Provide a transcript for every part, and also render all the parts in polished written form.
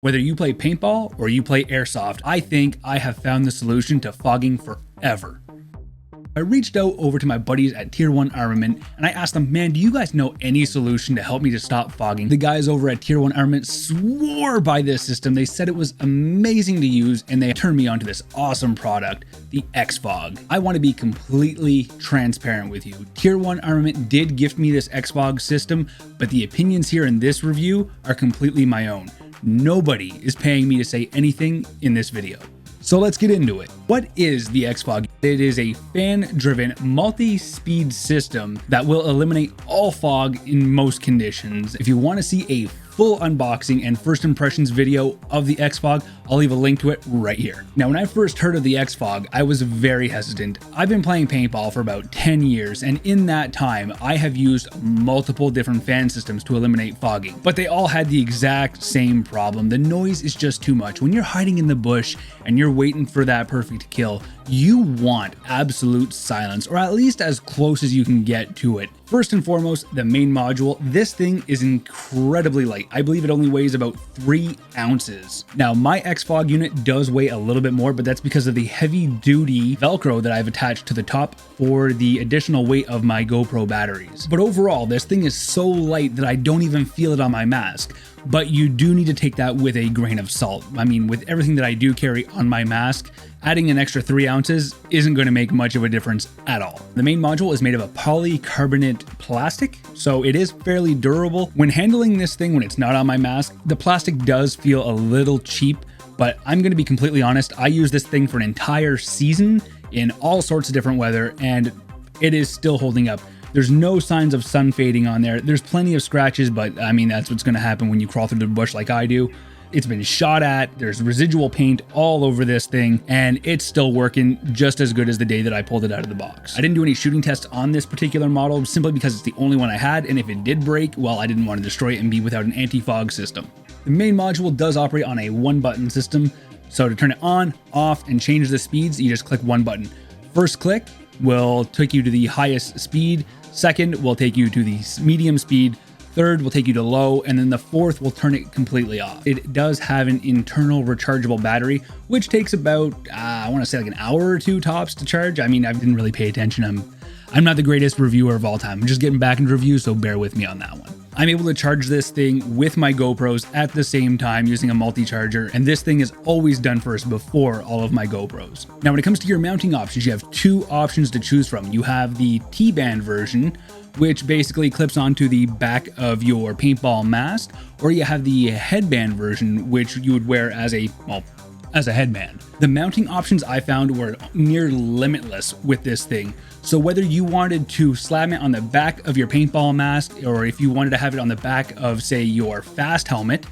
Whether you play paintball or you play airsoft, I think I have found the solution to fogging forever. I reached out over to my buddies at Tier 1 Armament and I asked them, man, do you guys know any solution to help me to stop fogging? The guys over at Tier 1 Armament swore by this system. They said it was amazing to use and they turned me on to this awesome product, the ExFog. I want to be completely transparent with you. Tier 1 Armament did gift me this ExFog system, but the opinions here in this review are completely my own. Nobody is paying me to say anything in this video. So let's get into it. What is the ExFog? It is a fan-driven multi-speed system that will eliminate all fog in most conditions. If you want to see a full unboxing and first impressions video of the ExFog, I'll leave a link to it right here. Now, when I first heard of the ExFog, I was very hesitant. I've been playing paintball for about 10 years, and in that time, I have used multiple different fan systems to eliminate fogging, but they all had the exact same problem. The noise is just too much. When you're hiding in the bush and you're waiting for that perfect kill, you want absolute silence, or at least as close as you can get to it. First and foremost, the main module. This thing is incredibly light. I believe it only weighs about 3 ounces. Now, my ExFog unit does weigh a little bit more, but that's because of the heavy duty Velcro that I've attached to the top for the additional weight of my GoPro batteries. But overall, this thing is so light that I don't even feel it on my mask. But you do need to take that with a grain of salt. I mean, with everything that I do carry on my mask, adding an extra 3 ounces isn't going to make much of a difference at all. The main module is made of a polycarbonate plastic, so it is fairly durable. When handling this thing when it's not on my mask, the plastic does feel a little cheap, but I'm going to be completely honest, I use this thing for an entire season in all sorts of different weather, and it is still holding up. There's no signs of sun fading on there. There's plenty of scratches, but I mean, that's what's going to happen when you crawl through the bush like I do. It's been shot at, there's residual paint all over this thing, and it's still working just as good as the day that I pulled it out of the box. I didn't do any shooting tests on this particular model simply because it's the only one I had, and if it did break, well, I didn't want to destroy it and be without an anti-fog system. The main module does operate on a 1-button system, so to turn it on, off, and change the speeds, you just click one button. First click will take you to the highest speed, second will take you to the medium speed, third will take you to low, and then the fourth will turn it completely off. It does have an internal rechargeable battery, which takes about, I want to say like an hour or 2 tops to charge. I mean, I didn't really pay attention. I'm not the greatest reviewer of all time. I'm just getting back into reviews, so bear with me on that one. I'm able to charge this thing with my GoPros at the same time using a multi-charger, and this thing is always done first before all of my GoPros. Now, when it comes to your mounting options, you have 2 options to choose from. You have the T-band version, which basically clips onto the back of your paintball mask, or you have the headband version, which you would wear as a headband. The mounting options I found were near limitless with this thing. So whether you wanted to slam it on the back of your paintball mask, or if you wanted to have it on the back of, say, your fast helmet,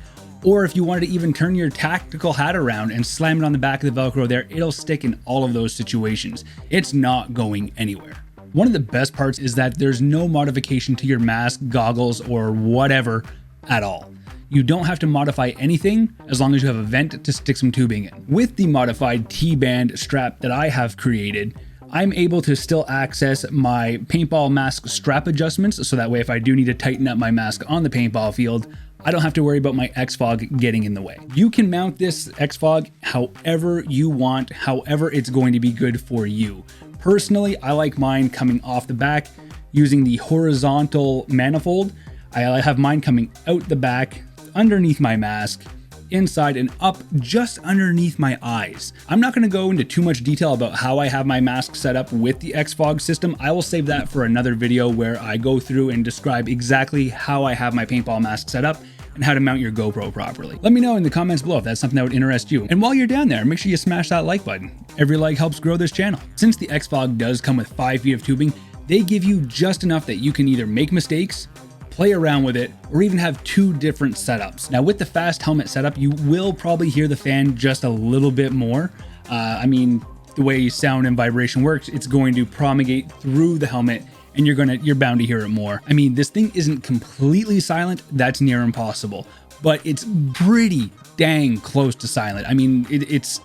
or if you wanted to even turn your tactical hat around and slam it on the back of the Velcro there, it'll stick in all of those situations. It's not going anywhere. One of the best parts is that there's no modification to your mask, goggles, or whatever at all. You don't have to modify anything as long as you have a vent to stick some tubing in. With the modified T-band strap that I have created, I'm able to still access my paintball mask strap adjustments, so that way if I do need to tighten up my mask on the paintball field, I don't have to worry about my ExFog getting in the way. You can mount this ExFog however you want, however it's going to be good for you. Personally, I like mine coming off the back using the horizontal manifold. I have mine coming out the back, underneath my mask, inside and up just underneath my eyes. I'm not going to go into too much detail about how I have my mask set up with the ExFog system. I will save that for another video where I go through and describe exactly how I have my paintball mask set up and how to mount your GoPro properly. Let me know in the comments below if that's something that would interest you. And while you're down there, make sure you smash that like button. Every like helps grow this channel. Since the ExFog does come with 5 feet of tubing, they give you just enough that you can either make mistakes, play around with it, or even have 2 different setups. Now, with the fast helmet setup, you will probably hear the fan just a little bit more. I mean, the way sound and vibration works, it's going to promulgate through the helmet, and you're bound to hear it more. I mean, this thing isn't completely silent, that's near impossible, but it's pretty dang close to silent. I mean, it's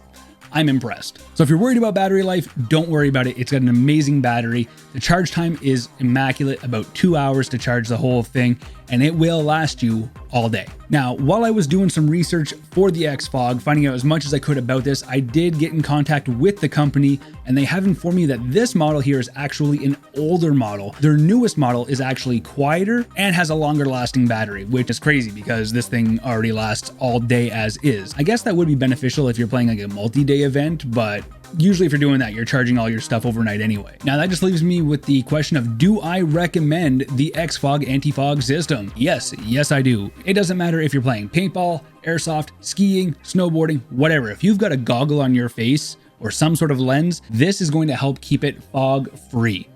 I'm impressed. So if you're worried about battery life, don't worry about it. It's got an amazing battery. The charge time is immaculate, about 2 hours to charge the whole thing, and it will last you all day. Now, while I was doing some research for the ExFog, finding out as much as I could about this, I did get in contact with the company, and they have informed me that this model here is actually an older model. Their newest model is actually quieter and has a longer lasting battery, which is crazy because this thing already lasts all day as is. I guess that would be beneficial if you're playing like a multi-day event, but usually if you're doing that, you're charging all your stuff overnight anyway. Now that just leaves me with the question of, do I recommend the ExFog anti-fog system? Yes, I do. It doesn't matter if you're playing paintball, airsoft, skiing, snowboarding, whatever. If you've got a goggle on your face or some sort of lens, this is going to help keep it fog free.